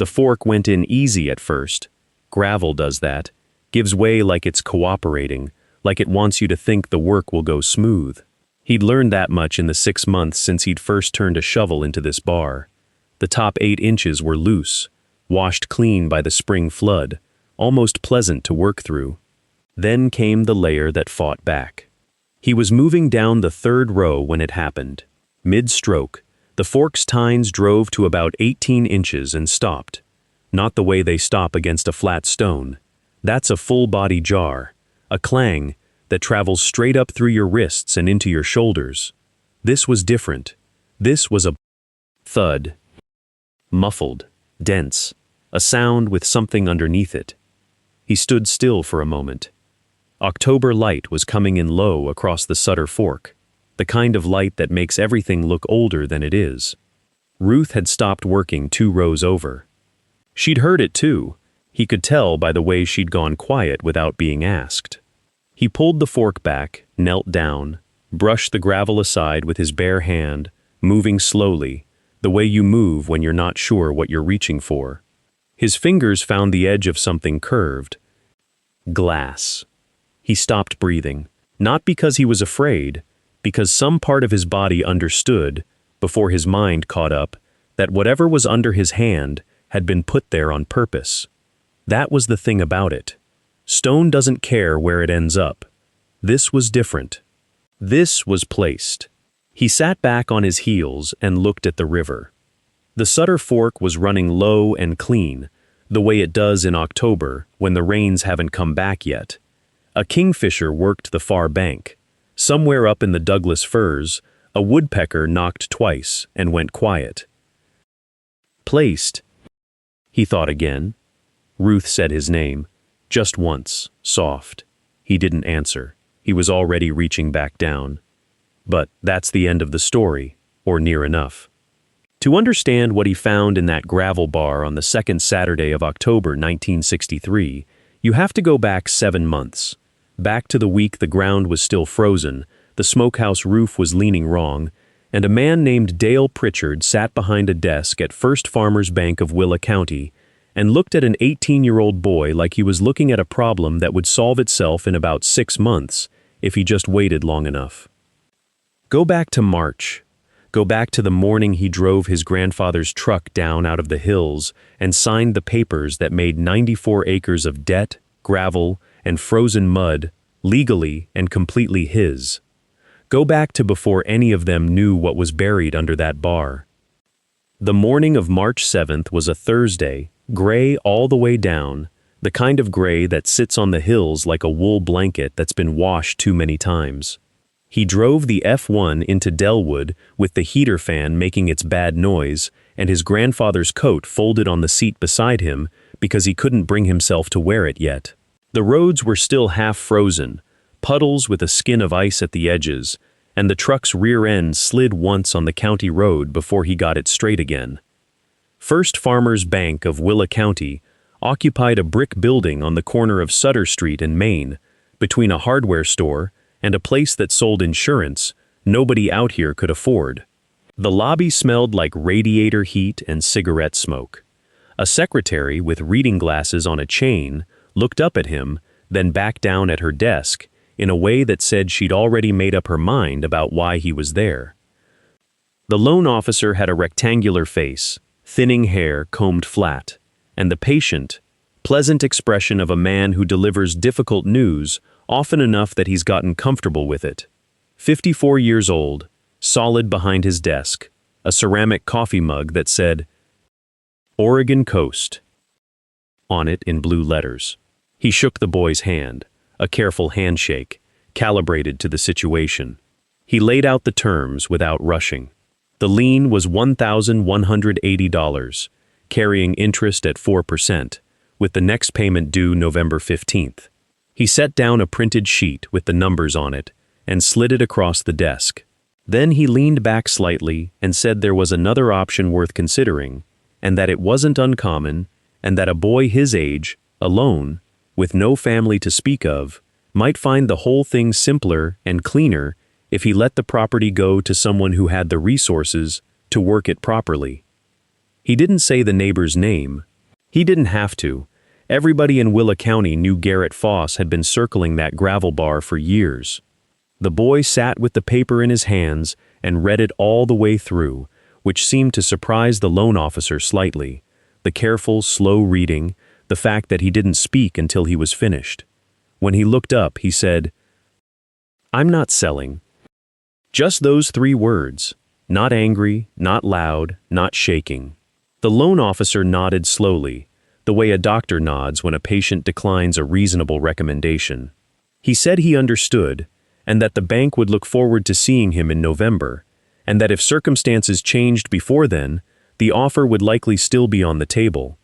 The fork went in easy at first. Gravel does that. Gives way like it's cooperating, like it wants you to think the work will go smooth. He'd learned that much in the 6 months since he'd first turned a shovel into this bar. The top 8 inches were loose, washed clean by the spring flood, almost pleasant to work through. Then came the layer that fought back. He was moving down the 3rd row when it happened. Mid-stroke, the fork's tines drove to about 18 inches and stopped. Not the way they stop against a flat stone. That's a full-body jar, a clang that travels straight up through your wrists and into your shoulders. This was different. This was a thud. Muffled, dense, a sound with something underneath it. He stood still for a moment. October light was coming in low across the Sutter Fork, the kind of light that makes everything look older than it is. Ruth had stopped working 2 rows over. She'd heard it too. He could tell by the way she'd gone quiet without being asked. He pulled the fork back, knelt down, brushed the gravel aside with his bare hand, moving slowly, the way you move when you're not sure what you're reaching for. His fingers found the edge of something curved. Glass. He stopped breathing, not because he was afraid, because some part of his body understood, before his mind caught up, that whatever was under his hand had been put there on purpose. That was the thing about it. Stone doesn't care where it ends up. This was different. This was placed. He sat back on his heels and looked at the river. The Sutter Fork was running low and clean, the way it does in October when the rains haven't come back yet. A kingfisher worked the far bank. Somewhere up in the Douglas firs, a woodpecker knocked twice and went quiet. Placed. He thought again. Ruth said his name, just once, soft. He didn't answer. He was already reaching back down. But that's the end of the story, or near enough. To understand what he found in that gravel bar on the 2nd Saturday of October 1963, you have to go back 7 months. Back to the week the ground was still frozen, the smokehouse roof was leaning wrong, and a man named Dale Pritchard sat behind a desk at First Farmers Bank of Willa County and looked at an 18-year-old boy like he was looking at a problem that would solve itself in about 6 months if he just waited long enough. Go back to March. Go back to the morning he drove his grandfather's truck down out of the hills and signed the papers that made 94 acres of debt, gravel, and frozen mud legally and completely his. Go back to before any of them knew what was buried under that bar. The morning of March 7th was a Thursday, gray all the way down, the kind of gray that sits on the hills like a wool blanket that's been washed too many times. He drove the F1 into Delwood with the heater fan making its bad noise and his grandfather's coat folded on the seat beside him because he couldn't bring himself to wear it yet. The roads were still half frozen, puddles with a skin of ice at the edges, and the truck's rear end slid once on the county road before he got it straight again. First Farmers Bank of Willa County occupied a brick building on the corner of Sutter Street and Main, between a hardware store and a place that sold insurance nobody out here could afford. The lobby smelled like radiator heat and cigarette smoke. A secretary with reading glasses on a chain looked up at him, then back down at her desk, in a way that said she'd already made up her mind about why he was there. The loan officer had a rectangular face, thinning hair combed flat, and the patient, pleasant expression of a man who delivers difficult news often enough that he's gotten comfortable with it. 54 years old, solid behind his desk, a ceramic coffee mug that said, Oregon Coast, on it in blue letters. He shook the boy's hand, a careful handshake, calibrated to the situation. He laid out the terms without rushing. The lien was $1,180, carrying interest at 4%, with the next payment due November 15th. He set down a printed sheet with the numbers on it and slid it across the desk. Then he leaned back slightly and said there was another option worth considering, and that it wasn't uncommon, and that a boy his age, alone, with no family to speak of, might find the whole thing simpler and cleaner if he let the property go to someone who had the resources to work it properly. He didn't say the neighbor's name, He didn't have to. Everybody in Willa County knew Garrett Foss had been circling that gravel bar for years. The boy sat with the paper in his hands and read it all the way through, which seemed to surprise the loan officer slightly. The careful, slow reading, the fact that he didn't speak until he was finished. When he looked up, he said, "I'm not selling." Just those 3 words. Not angry, not loud, not shaking. The loan officer nodded slowly, the way a doctor nods when a patient declines a reasonable recommendation. He said he understood, and that the bank would look forward to seeing him in November, and that if circumstances changed before then, the offer would likely still be on the table.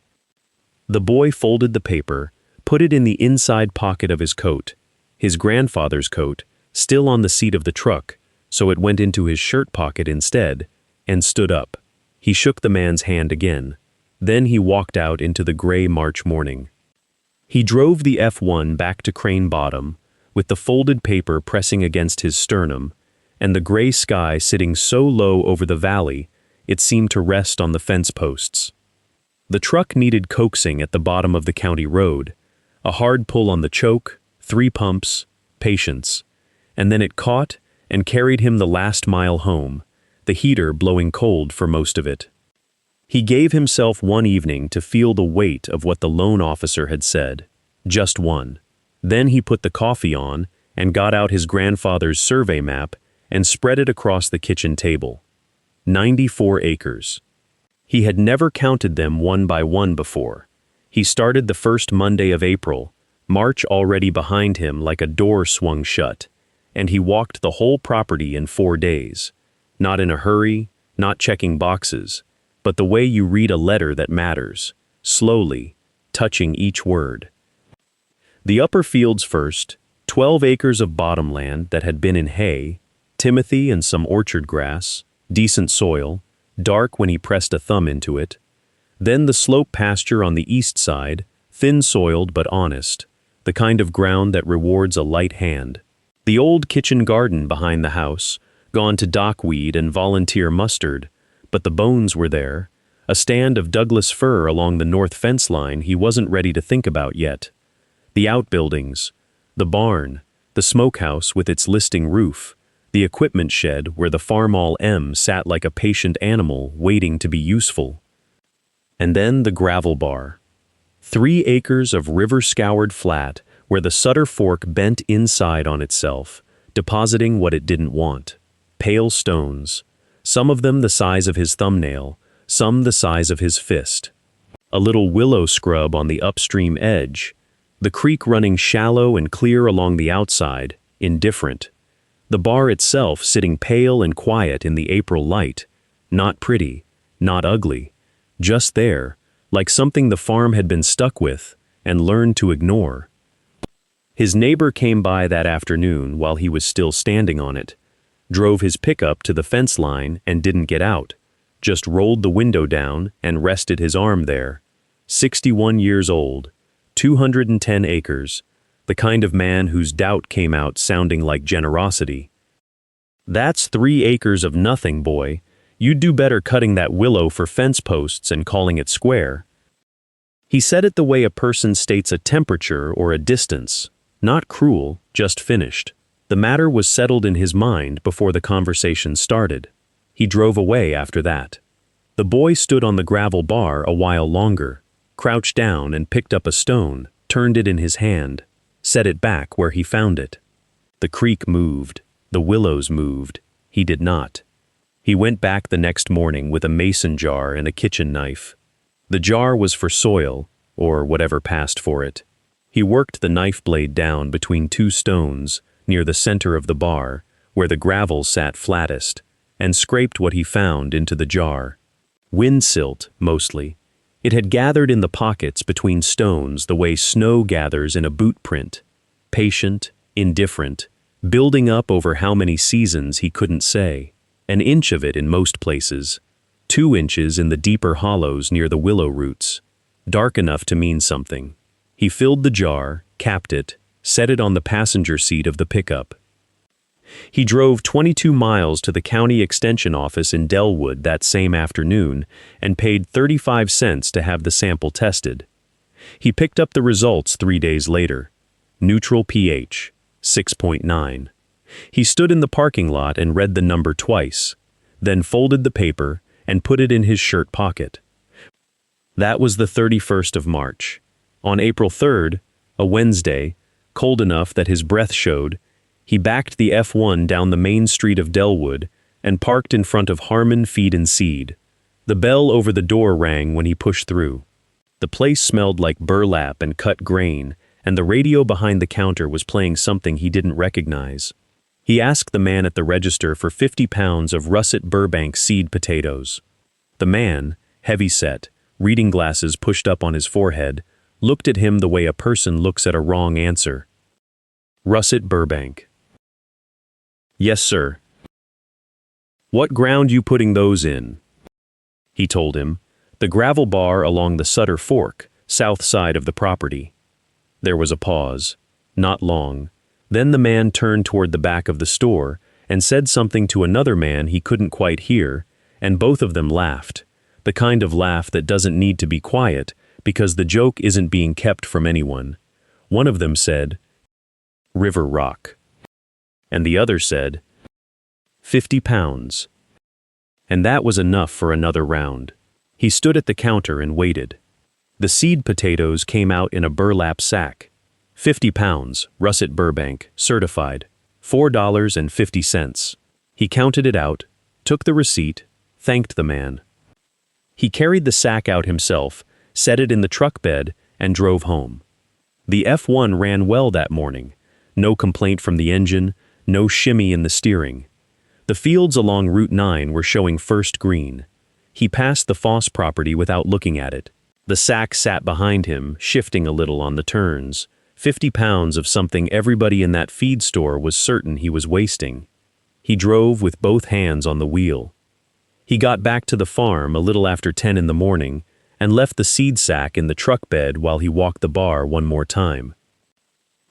The boy folded the paper, put it in the inside pocket of his coat, his grandfather's coat, still on the seat of the truck, so it went into his shirt pocket instead, and stood up. He shook the man's hand again. Then he walked out into the gray March morning. He drove the F1 back to Crane Bottom, with the folded paper pressing against his sternum, and the gray sky sitting so low over the valley it seemed to rest on the fence posts. The truck needed coaxing at the bottom of the county road, a hard pull on the choke, 3 pumps, patience, and then it caught and carried him the last mile home, the heater blowing cold for most of it. He gave himself one evening to feel the weight of what the loan officer had said. Just one. Then he put the coffee on and got out his grandfather's survey map and spread it across the kitchen table. 94 acres. He had never counted them one by one before. He started the first Monday of April, March already behind him like a door swung shut, and he walked the whole property in 4 days. Not in a hurry, not checking boxes, but the way you read a letter that matters, slowly, touching each word. The upper fields first, 12 acres of bottomland that had been in hay, timothy and some orchard grass, decent soil, dark when he pressed a thumb into it. Then the slope pasture on the east side, thin-soiled but honest, the kind of ground that rewards a light hand. The old kitchen garden behind the house, gone to dockweed and volunteer mustard, but the bones were there, a stand of Douglas fir along the north fence line he wasn't ready to think about yet. The outbuildings, the barn, the smokehouse with its listing roof, the equipment shed where the Farmall M sat like a patient animal waiting to be useful. And then the gravel bar. 3 acres of river-scoured flat where the Sutter Fork bent inside on itself, depositing what it didn't want. Pale stones, some of them the size of his thumbnail, some the size of his fist. A little willow scrub on the upstream edge, the creek running shallow and clear along the outside, indifferent. The bar itself sitting pale and quiet in the April light, not pretty, not ugly, just there, like something the farm had been stuck with and learned to ignore. His neighbor came by that afternoon while he was still standing on it, drove his pickup to the fence line and didn't get out, just rolled the window down and rested his arm there. 61 years old, 210 acres, the kind of man whose doubt came out sounding like generosity. "That's 3 acres of nothing, boy. You'd do better cutting that willow for fence posts and calling it square." He said it the way a person states a temperature or a distance, not cruel, just finished. The matter was settled in his mind before the conversation started. He drove away after that. The boy stood on the gravel bar a while longer, crouched down and picked up a stone, turned it in his hand, set it back where he found it. The creek moved, the willows moved, he did not. He went back the next morning with a mason jar and a kitchen knife. The jar was for soil, or whatever passed for it. He worked the knife blade down between 2 stones, near the center of the bar, where the gravel sat flattest, and scraped what he found into the jar. Wind silt, mostly. It had gathered in the pockets between stones the way snow gathers in a boot print. Patient, indifferent, building up over how many seasons he couldn't say. An inch of it in most places. 2 inches in the deeper hollows near the willow roots. Dark enough to mean something. He filled the jar, capped it, set it on the passenger seat of the pickup. He drove 22 miles to the county extension office in Delwood that same afternoon and paid 35 cents to have the sample tested. He picked up the results 3 days later. Neutral pH, 6.9. He stood in the parking lot and read the number twice, then folded the paper and put it in his shirt pocket. That was the 31st of March. On April 3rd, a Wednesday, cold enough that his breath showed, he backed the F1 down the main street of Delwood and parked in front of Harmon Feed and Seed. The bell over the door rang when he pushed through. The place smelled like burlap and cut grain, and the radio behind the counter was playing something he didn't recognize. He asked the man at the register for 50 pounds of russet Burbank seed potatoes. The man, heavy-set, reading glasses pushed up on his forehead, looked at him the way a person looks at a wrong answer. Russet Burbank. Yes, sir. What ground you putting those in? He told him. The gravel bar along the Sutter Fork, south side of the property. There was a pause. Not long. Then the man turned toward the back of the store and said something to another man he couldn't quite hear, and both of them laughed. The kind of laugh that doesn't need to be quiet because the joke isn't being kept from anyone. One of them said, River Rock. And the other said, 50 pounds. And that was enough for another round. He stood at the counter and waited. The seed potatoes came out in a burlap sack. 50 pounds, russet Burbank, certified, $4.50. He counted it out, took the receipt, thanked the man. He carried the sack out himself, set it in the truck bed, and drove home. The F1 ran well that morning. No complaint from the engine, no shimmy in the steering. The fields along Route 9 were showing first green. He passed the Foss property without looking at it. The sack sat behind him, shifting a little on the turns. 50 pounds of something everybody in that feed store was certain he was wasting. He drove with both hands on the wheel. He got back to the farm a little after 10 in the morning and left the seed sack in the truck bed while he walked the bar one more time.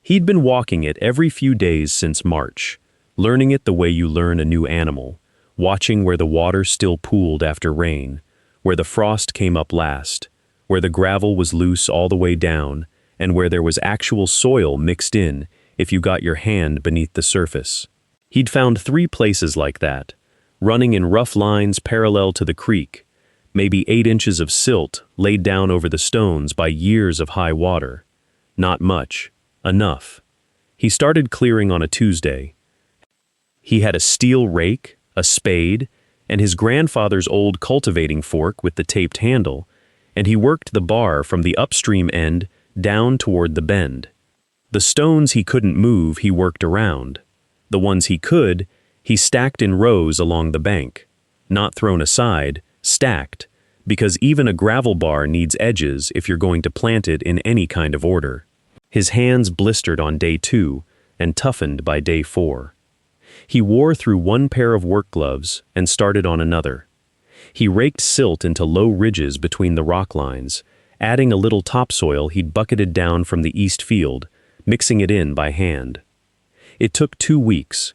He'd been walking it every few days since March, learning it the way you learn a new animal, watching where the water still pooled after rain, where the frost came up last, where the gravel was loose all the way down, and where there was actual soil mixed in if you got your hand beneath the surface. He'd found 3 places like that, running in rough lines parallel to the creek, maybe 8 inches of silt laid down over the stones by years of high water. Not much, enough. He started clearing on a Tuesday. He had a steel rake, a spade, and his grandfather's old cultivating fork with the taped handle, and he worked the bar from the upstream end down toward the bend. The stones he couldn't move he worked around. The ones he could, he stacked in rows along the bank. Not thrown aside, stacked, because even a gravel bar needs edges if you're going to plant it in any kind of order. His hands blistered on day 2 and toughened by day 4. He wore through one pair of work gloves and started on another. He raked silt into low ridges between the rock lines, adding a little topsoil he'd bucketed down from the east field, mixing it in by hand. It took 2 weeks.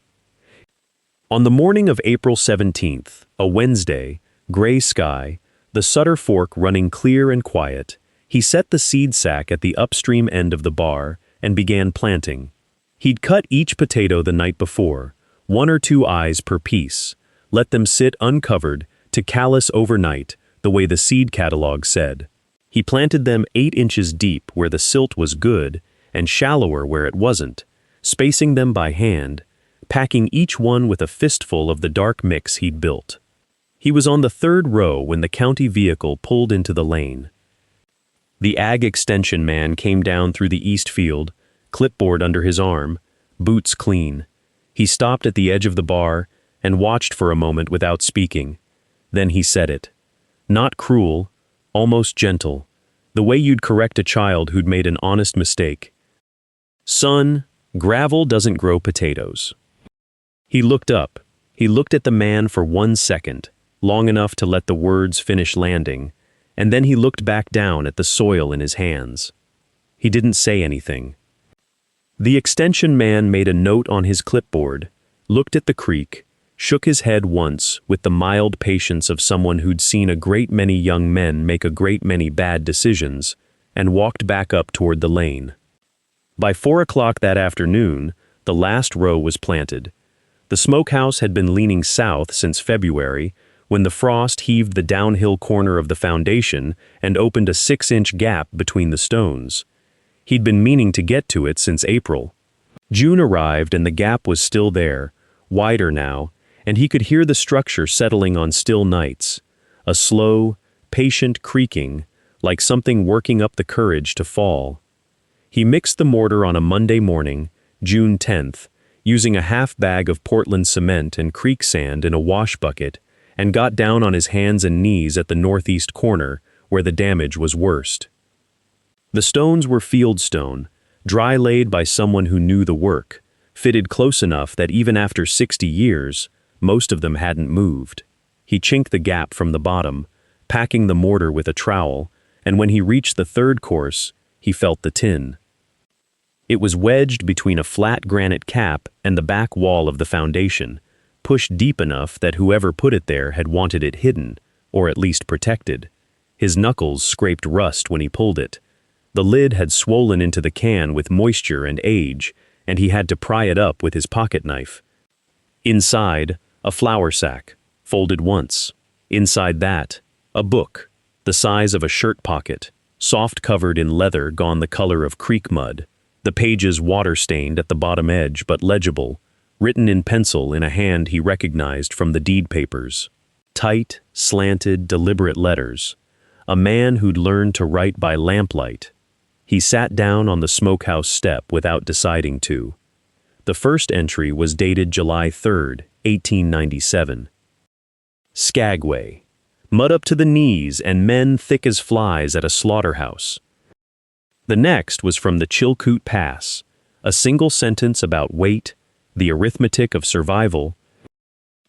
On the morning of April 17th, a Wednesday, gray sky, the Sutter Fork running clear and quiet, he set the seed sack at the upstream end of the bar and began planting. He'd cut each potato the night before, 1 or 2 eyes per piece, let them sit uncovered to callus overnight, the way the seed catalog said. He planted them 8 inches deep where the silt was good and shallower where it wasn't, spacing them by hand, packing each one with a fistful of the dark mix he'd built. He was on the 3rd row when the county vehicle pulled into the lane. The ag extension man came down through the east field, clipboard under his arm, boots clean. He stopped at the edge of the bar and watched for a moment without speaking. Then he said it. Not cruel, almost gentle, the way you'd correct a child who'd made an honest mistake. Son, gravel doesn't grow potatoes. He looked up. He looked at the man for 1 second, long enough to let the words finish landing, and then he looked back down at the soil in his hands. He didn't say anything. The extension man made a note on his clipboard, looked at the creek, shook his head once with the mild patience of someone who'd seen a great many young men make a great many bad decisions, and walked back up toward the lane. By 4 o'clock that afternoon, the last row was planted. The smokehouse had been leaning south since February, when the frost heaved the downhill corner of the foundation and opened a 6-inch gap between the stones. He'd been meaning to get to it since April. June arrived and the gap was still there, wider now, and he could hear the structure settling on still nights, a slow, patient creaking, like something working up the courage to fall. He mixed the mortar on a Monday morning, June 10th, using a half bag of Portland cement and creek sand in a wash bucket, and got down on his hands and knees at the northeast corner, where the damage was worst. The stones were field stone, dry laid by someone who knew the work, fitted close enough that even after 60 years, most of them hadn't moved. He chinked the gap from the bottom, packing the mortar with a trowel, and when he reached the third course, he felt the tin. It was wedged between a flat granite cap and the back wall of the foundation, pushed deep enough that whoever put it there had wanted it hidden, or at least protected. His knuckles scraped rust when he pulled it. The lid had swollen into the can with moisture and age, and he had to pry it up with his pocket knife. Inside, a flour sack, folded once. Inside that, a book, the size of a shirt pocket, soft covered in leather gone the color of creek mud, the pages water-stained at the bottom edge but legible, written in pencil in a hand he recognized from the deed papers. Tight, slanted, deliberate letters. A man who'd learned to write by lamplight. He sat down on the smokehouse step without deciding to. The first entry was dated July 3rd, 1897. Skagway. Mud up to the knees and men thick as flies at a slaughterhouse. The next was from the Chilkoot Pass, a single sentence about weight, the arithmetic of survival.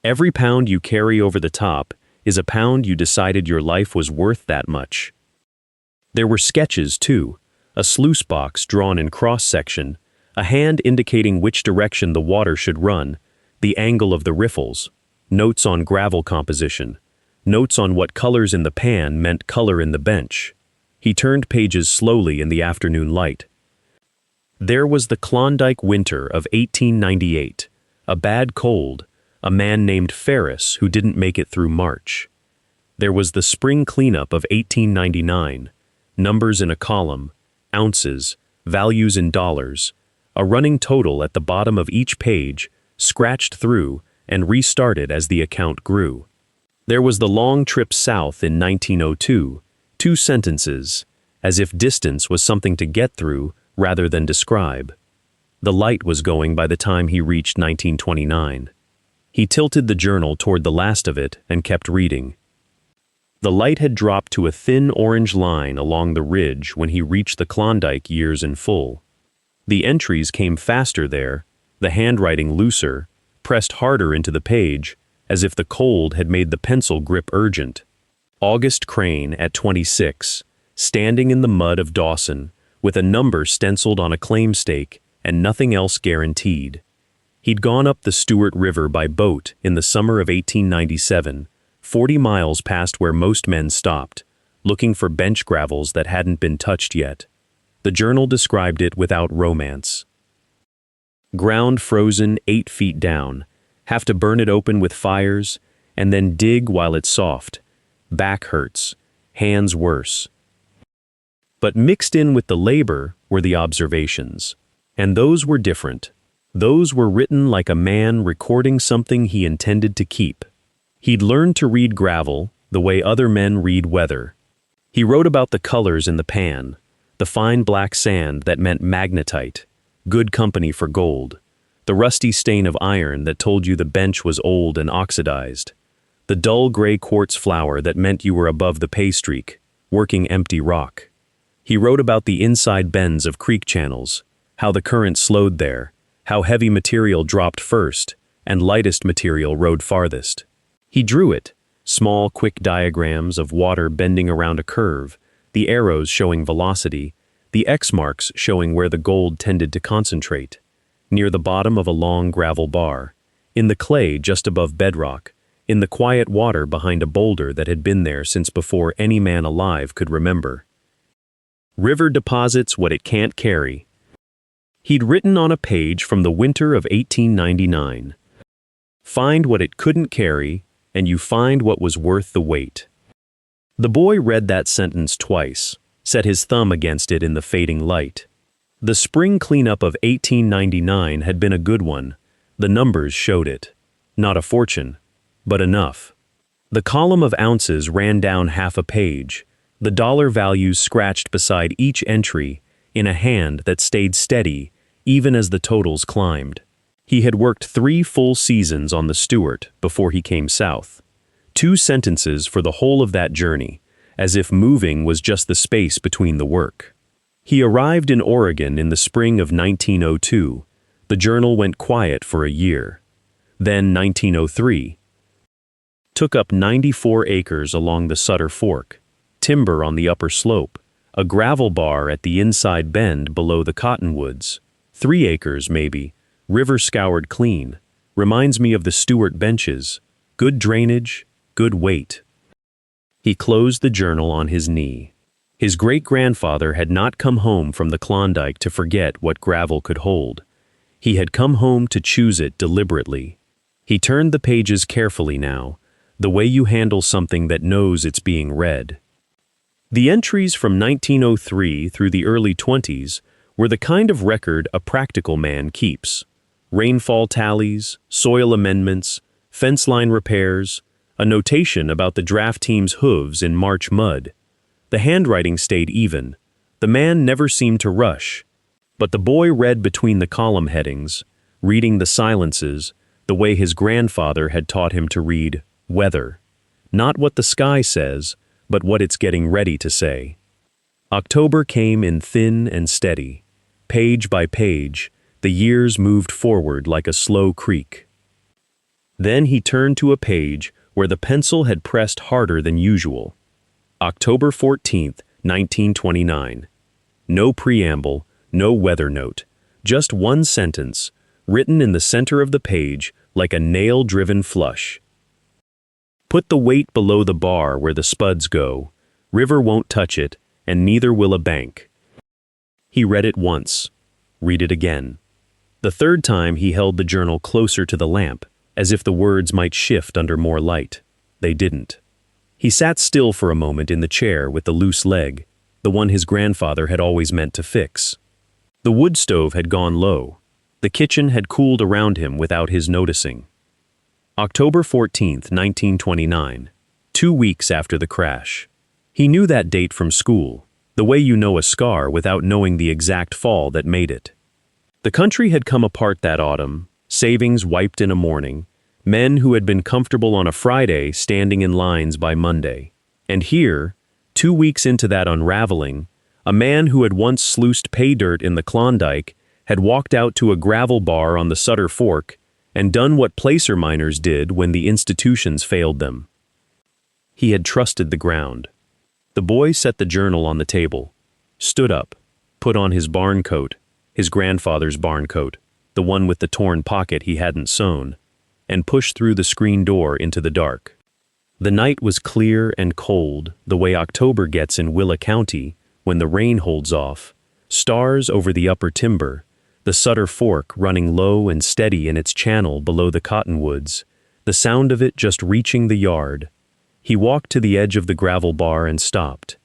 Every pound you carry over the top is a pound you decided your life was worth that much. There were sketches, too, a sluice box drawn in cross-section, a hand indicating which direction the water should run, the angle of the riffles, notes on gravel composition, notes on what colors in the pan meant color in the bench. He turned pages slowly in the afternoon light. There was the Klondike winter of 1898, a bad cold, a man named Ferris who didn't make it through March. There was the spring cleanup of 1899, numbers in a column, ounces, values in dollars, a running total at the bottom of each page, scratched through and restarted as the account grew. There was the long trip south in 1902, 2 sentences, as if distance was something to get through rather than describe. The light was going by the time he reached 1929. He tilted the journal toward the last of it and kept reading. The light had dropped to a thin orange line along the ridge when he reached the Klondike years in full. The entries came faster there, the handwriting looser, pressed harder into the page, as if the cold had made the pencil grip urgent. August Crane at 26, standing in the mud of Dawson, with a number stenciled on a claim stake and nothing else guaranteed. He'd gone up the Stewart River by boat in the summer of 1897, 40 miles past where most men stopped, looking for bench gravels that hadn't been touched yet. The journal described it without romance. Ground frozen 8 feet down, have to burn it open with fires, and then dig while it's soft. Back hurts, hands worse. But mixed in with the labor were the observations, and those were different. Those were written like a man recording something he intended to keep. He'd learned to read gravel the way other men read weather. He wrote about the colors in the pan, the fine black sand that meant magnetite, good company for gold, the rusty stain of iron that told you the bench was old and oxidized, the dull gray quartz flour that meant you were above the pay streak, working empty rock. He wrote about the inside bends of creek channels, how the current slowed there, how heavy material dropped first, and lightest material rode farthest. He drew it, small, quick diagrams of water bending around a curve, the arrows showing velocity, the X marks showing where the gold tended to concentrate. Near the bottom of a long gravel bar, in the clay just above bedrock, in the quiet water behind a boulder that had been there since before any man alive could remember. River deposits what it can't carry. He'd written on a page from the winter of 1899. Find what it couldn't carry, and you find what was worth the wait. The boy read that sentence twice, set his thumb against it in the fading light. The spring cleanup of 1899 had been a good one. The numbers showed it. Not a fortune, but enough. The column of ounces ran down half a page, the dollar values scratched beside each entry, in a hand that stayed steady even as the totals climbed. He had worked 3 full seasons on the Stuart before he came south. 2 sentences for the whole of that journey, as if moving was just the space between the work. He arrived in Oregon in the spring of 1902. The journal went quiet for a year. Then 1903. Took up 94 acres along the Sutter Fork, timber on the upper slope, a gravel bar at the inside bend below the cottonwoods. 3 acres, maybe, river scoured clean. Reminds me of the Stuart benches. Good drainage, good weight. He closed the journal on his knee. His great-grandfather had not come home from the Klondike to forget what gravel could hold. He had come home to choose it deliberately. He turned the pages carefully now, the way you handle something that knows it's being read. The entries from 1903 through the early 20s were the kind of record a practical man keeps. Rainfall tallies, soil amendments, fence line repairs, a notation about the draft team's hooves in March mud. The handwriting stayed even. The man never seemed to rush. But the boy read between the column headings, reading the silences, the way his grandfather had taught him to read weather. Not what the sky says, but what it's getting ready to say. October came in thin and steady. Page by page, the years moved forward like a slow creak. Then he turned to a page where the pencil had pressed harder than usual. October 14th, 1929. No preamble, no weather note, just one sentence, written in the center of the page like a nail-driven flush. Put the weight below the bar where the spuds go. River won't touch it, and neither will a bank. He read it once. Read it again. The third time he held the journal closer to the lamp, as if the words might shift under more light. They didn't. He sat still for a moment in the chair with the loose leg, the one his grandfather had always meant to fix. The wood stove had gone low. The kitchen had cooled around him without his noticing. October 14th, 1929, 2 weeks after the crash. He knew that date from school, the way you know a scar without knowing the exact fall that made it. The country had come apart that autumn, savings wiped in a morning, men who had been comfortable on a Friday standing in lines by Monday. And here, 2 weeks into that unraveling, a man who had once sluiced pay dirt in the Klondike had walked out to a gravel bar on the Sutter Fork and done what placer miners did when the institutions failed them. He had trusted the ground. The boy set the journal on the table, stood up, put on his barn coat, his grandfather's barn coat, the one with the torn pocket he hadn't sewn, and pushed through the screen door into the dark. The night was clear and cold, the way October gets in Willa County when the rain holds off, stars over the upper timber, the Sutter Fork running low and steady in its channel below the cottonwoods, the sound of it just reaching the yard. He walked to the edge of the gravel bar and stopped.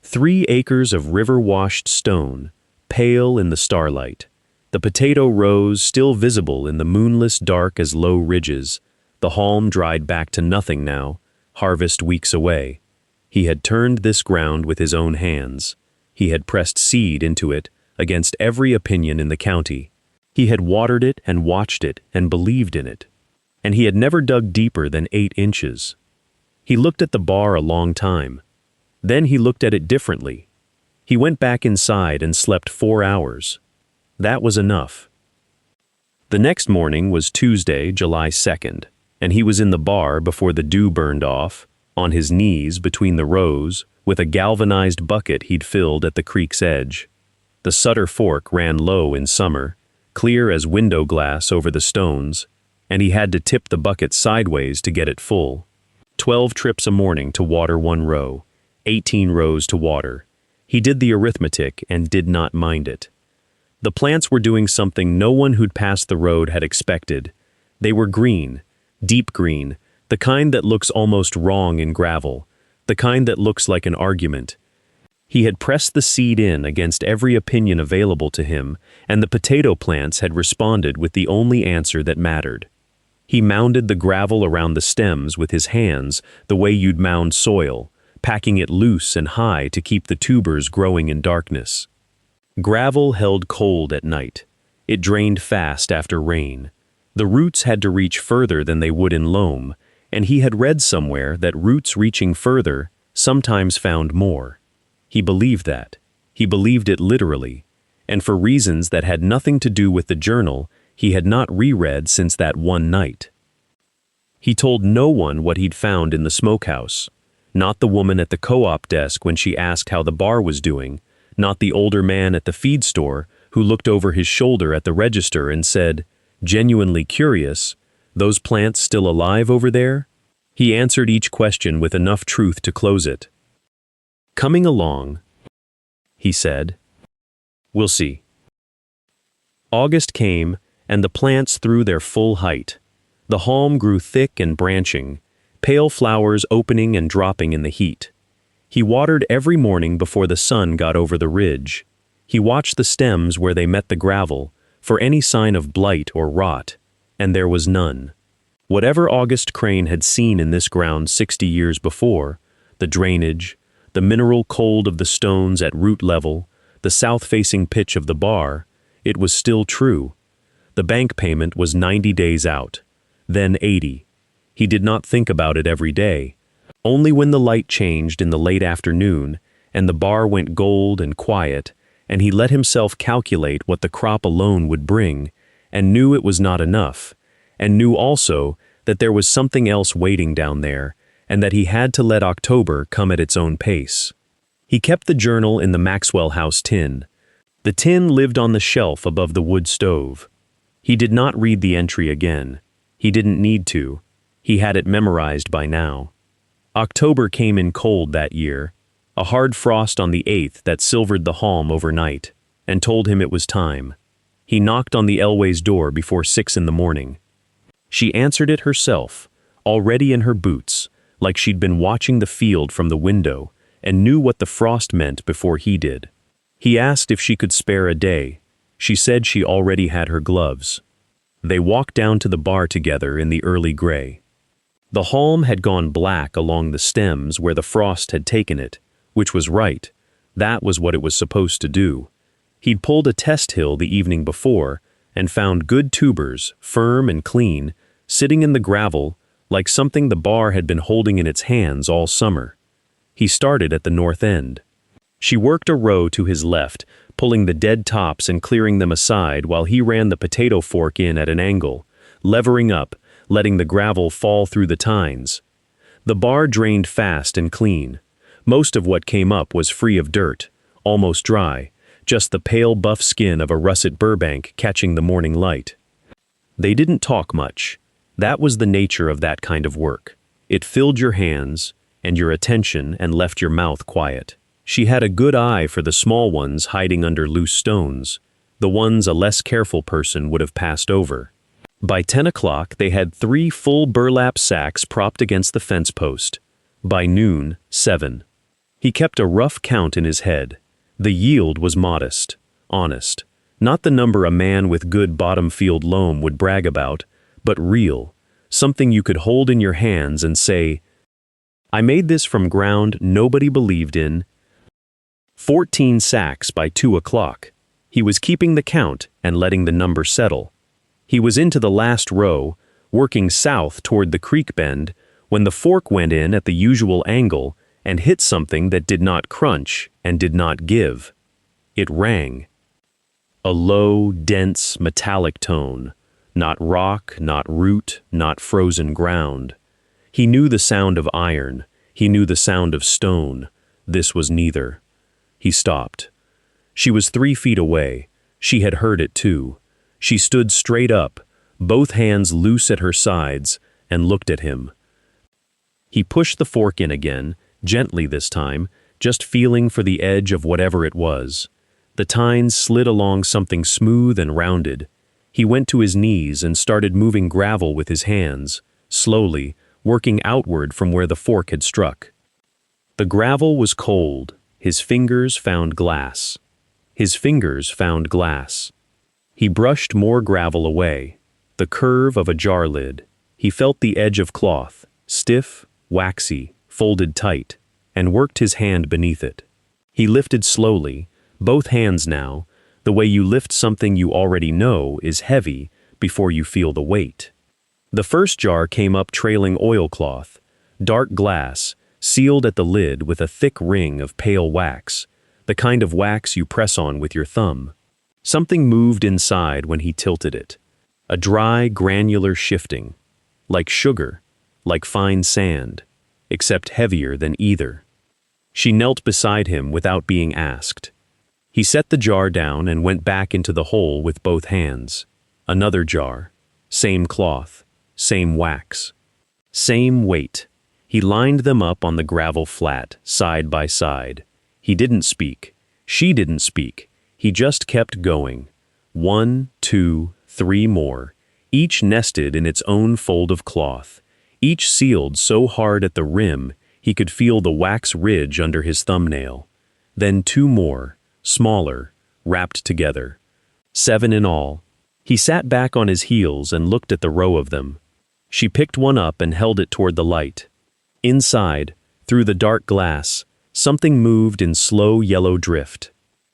3 acres of river-washed stone, pale in the starlight. The potato rows still visible in the moonless dark as low ridges. The haulm dried back to nothing now, harvest weeks away. He had turned this ground with his own hands. He had pressed seed into it against every opinion in the county. He had watered it and watched it and believed in it. And he had never dug deeper than 8 inches. He looked at the bar a long time. Then he looked at it differently. He went back inside and slept 4 hours. That was enough. The next morning was Tuesday, July 2nd, and he was in the bar before the dew burned off, on his knees between the rows, with a galvanized bucket he'd filled at the creek's edge. The Sutter Fork ran low in summer, clear as window glass over the stones. and he had to tip the bucket sideways to get it full. 12 trips a morning to water 1 row, 18 rows to water. He did the arithmetic and did not mind it. The plants were doing something no one who'd passed the road had expected. They were green, deep green, the kind that looks almost wrong in gravel, the kind that looks like an argument. He had pressed the seed in against every opinion available to him, and the potato plants had responded with the only answer that mattered. He mounded the gravel around the stems with his hands the way you'd mound soil, packing it loose and high to keep the tubers growing in darkness. Gravel held cold at night. It drained fast after rain. The roots had to reach further than they would in loam, and he had read somewhere that roots reaching further sometimes found more. He believed that. He believed it literally, and for reasons that had nothing to do with the journal, he had not reread since that one night. He told no one what he'd found in the smokehouse, not the woman at the co-op desk when she asked how the bar was doing, not the older man at the feed store who looked over his shoulder at the register and said, genuinely curious, "Those plants still alive over there?" He answered each question with enough truth to close it. "Coming along," he said. "We'll see." August came, and the plants threw their full height. The haulm grew thick and branching, pale flowers opening and dropping in the heat. He watered every morning before the sun got over the ridge. He watched the stems where they met the gravel, for any sign of blight or rot, and there was none. Whatever August Crane had seen in this ground 60 years before, the drainage, the mineral cold of the stones at root level, the south-facing pitch of the bar, it was still true. The bank payment was 90 days out, then 80. He did not think about it every day. Only when the light changed in the late afternoon, and the bar went gold and quiet, and he let himself calculate what the crop alone would bring, and knew it was not enough, and knew also that there was something else waiting down there, and that he had to let October come at its own pace. He kept the journal in the Maxwell House tin. The tin lived on the shelf above the wood stove. He did not read the entry again. He didn't need to. He had it memorized by now. October came in cold that year, a hard frost on the 8th that silvered the haulm overnight, and told him it was time. He knocked on the Elway's door before 6 in the morning. She answered it herself, already in her boots, like she'd been watching the field from the window, and knew what the frost meant before he did. He asked if she could spare a day. She said she already had her gloves. They walked down to the bar together in the early gray. The haulm had gone black along the stems where the frost had taken it, which was right. That was what it was supposed to do. He'd pulled a test hill the evening before and found good tubers, firm and clean, sitting in the gravel like something the bar had been holding in its hands all summer. He started at the north end. She worked a row to his left, pulling the dead tops and clearing them aside while he ran the potato fork in at an angle, levering up, letting the gravel fall through the tines. The bar drained fast and clean. Most of what came up was free of dirt, almost dry, just the pale buff skin of a russet Burbank catching the morning light. They didn't talk much. That was the nature of that kind of work. It filled your hands and your attention and left your mouth quiet. She had a good eye for the small ones hiding under loose stones, the ones a less careful person would have passed over. By 10 o'clock, they had 3 full burlap sacks propped against the fence post. By noon, 7. He kept a rough count in his head. The yield was modest, honest. Not the number a man with good bottom field loam would brag about, but real, something you could hold in your hands and say, "I made this from ground nobody believed in." 14 sacks by 2 o'clock. He was keeping the count and letting the number settle. He was into the last row, working south toward the creek bend, when the fork went in at the usual angle and hit something that did not crunch and did not give. It rang. A low, dense, metallic tone. Not rock, not root, not frozen ground. He knew the sound of iron. He knew the sound of stone. This was neither. He stopped. She was 3 feet away. She had heard it too. She stood straight up, both hands loose at her sides, and looked at him. He pushed the fork in again, gently this time, just feeling for the edge of whatever it was. The tines slid along something smooth and rounded. He went to his knees and started moving gravel with his hands, slowly, working outward from where the fork had struck. The gravel was cold. His fingers found glass. His fingers found glass. He brushed more gravel away. The curve of a jar lid. He felt the edge of cloth, stiff, waxy, folded tight, and worked his hand beneath it. He lifted slowly, both hands now. The way you lift something you already know is heavy before you feel the weight. The first jar came up trailing oilcloth, dark glass, sealed at the lid with a thick ring of pale wax, the kind of wax you press on with your thumb. Something moved inside when he tilted it. A dry, granular shifting. Like sugar, like fine sand, except heavier than either. She knelt beside him without being asked. He set the jar down and went back into the hole with both hands. Another jar. Same cloth. Same wax. Same weight. He lined them up on the gravel flat, side by side. He didn't speak. She didn't speak. He just kept going. 1, 2, 3 more, each nested in its own fold of cloth, each sealed so hard at the rim he could feel the wax ridge under his thumbnail. Then 2 more, smaller, wrapped together. 7 in all. He sat back on his heels and looked at the row of them. She picked one up and held it toward the light. Inside, through the dark glass, something moved in slow yellow drift.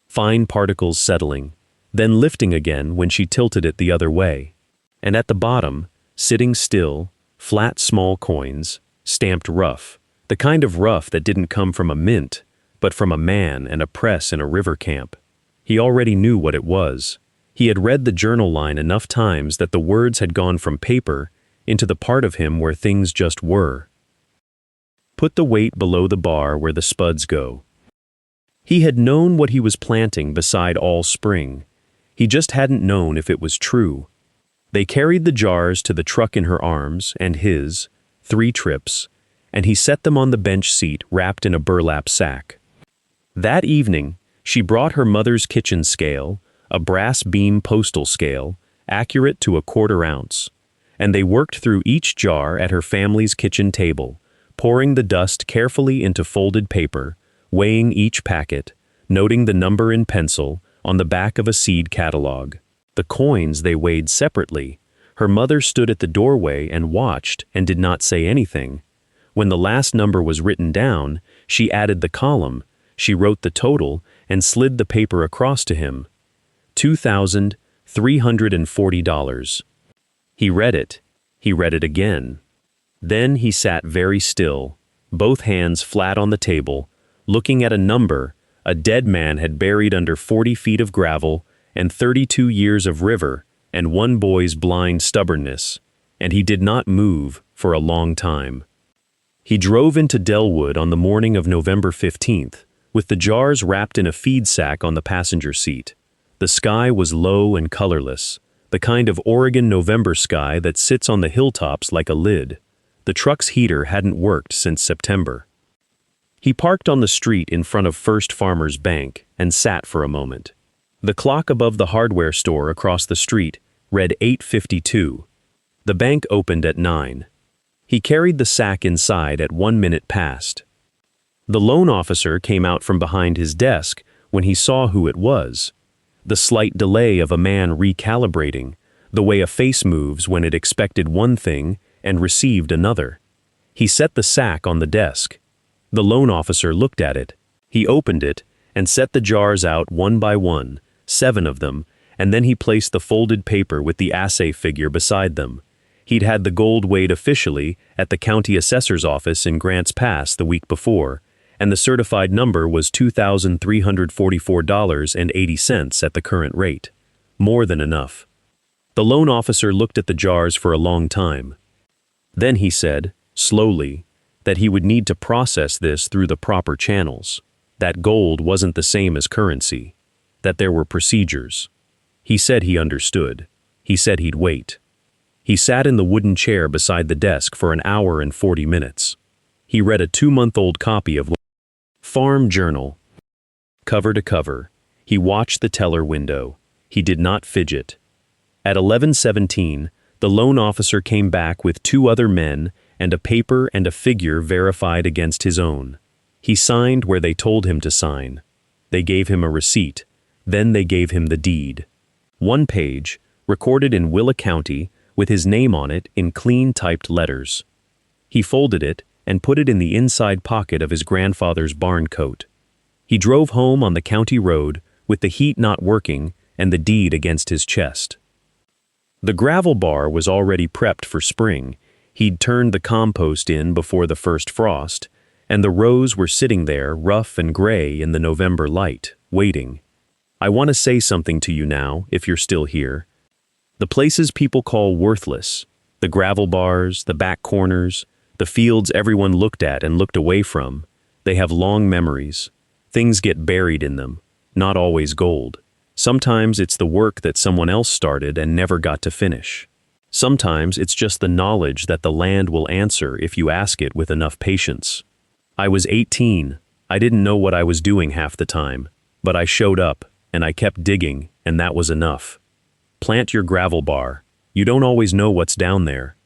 Fine particles settling, then lifting again when she tilted it the other way. And at the bottom, sitting still, flat small coins, stamped rough, the kind of rough that didn't come from a mint, but from a man and a press in a river camp. He already knew what it was. He had read the journal line enough times that the words had gone from paper into the part of him where things just were. Put the weight below the bar where the spuds go. He had known what he was planting beside all spring. He just hadn't known if it was true. They carried the jars to the truck in her arms and his, 3 trips, and he set them on the bench seat wrapped in a burlap sack. That evening, she brought her mother's kitchen scale, a brass beam postal scale, accurate to a 1/4 ounce, and they worked through each jar at her family's kitchen table, pouring the dust carefully into folded paper, weighing each packet, noting the number in pencil on the back of a seed catalog. The coins they weighed separately. Her mother stood at the doorway and watched and did not say anything. When the last number was written down, she added the column, she wrote the total, and slid the paper across to him. $2,340. He read it. He read it again. Then he sat very still, both hands flat on the table, looking at a number a dead man had buried under 40 feet of gravel and 32 years of river and one boy's blind stubbornness, and he did not move for a long time. He drove into Delwood on the morning of November 15th, with the jars wrapped in a feed sack on the passenger seat. The sky was low and colorless, the kind of Oregon November sky that sits on the hilltops like a lid. The truck's heater hadn't worked since September. He parked on the street in front of First Farmers Bank and sat for a moment. The clock above the hardware store across the street read 8:52. The bank opened at 9. He carried the sack inside at 1 minute past. The loan officer came out from behind his desk when he saw who it was. The slight delay of a man recalibrating, the way a face moves when it expected one thing and received another. He set the sack on the desk. The loan officer looked at it. He opened it and set the jars out one by one, 7 of them, and then he placed the folded paper with the assay figure beside them. He'd had the gold weighed officially at the county assessor's office in Grants Pass the week before, and the certified number was $2,344.80 at the current rate. More than enough. The loan officer looked at the jars for a long time. Then he said, slowly, that he would need to process this through the proper channels, that gold wasn't the same as currency, that there were procedures. He said he understood. He said he'd wait. He sat in the wooden chair beside the desk for an hour and 40 minutes. He read a 2-month-old copy of Farm Journal. Cover to cover, he watched the teller window. He did not fidget. At 11:17, the loan officer came back with 2 other men and a paper and a figure verified against his own. He signed where they told him to sign. They gave him a receipt. Then they gave him the deed. 1 page, recorded in Willa County, with his name on it in clean typed letters. He folded it and put it in the inside pocket of his grandfather's barn coat. He drove home on the county road with the heat not working and the deed against his chest. The gravel bar was already prepped for spring. He'd turned the compost in before the first frost, and the rows were sitting there rough and gray in the November light, waiting. I want to say something to you now, if you're still here. The places people call worthless, the gravel bars, the back corners, the fields everyone looked at and looked away from, they have long memories. Things get buried in them, not always gold. Sometimes it's the work that someone else started and never got to finish. Sometimes it's just the knowledge that the land will answer if you ask it with enough patience. I was 18. I didn't know what I was doing half the time, but I showed up, and I kept digging, and that was enough. Plant your gravel bar. You don't always know what's down there.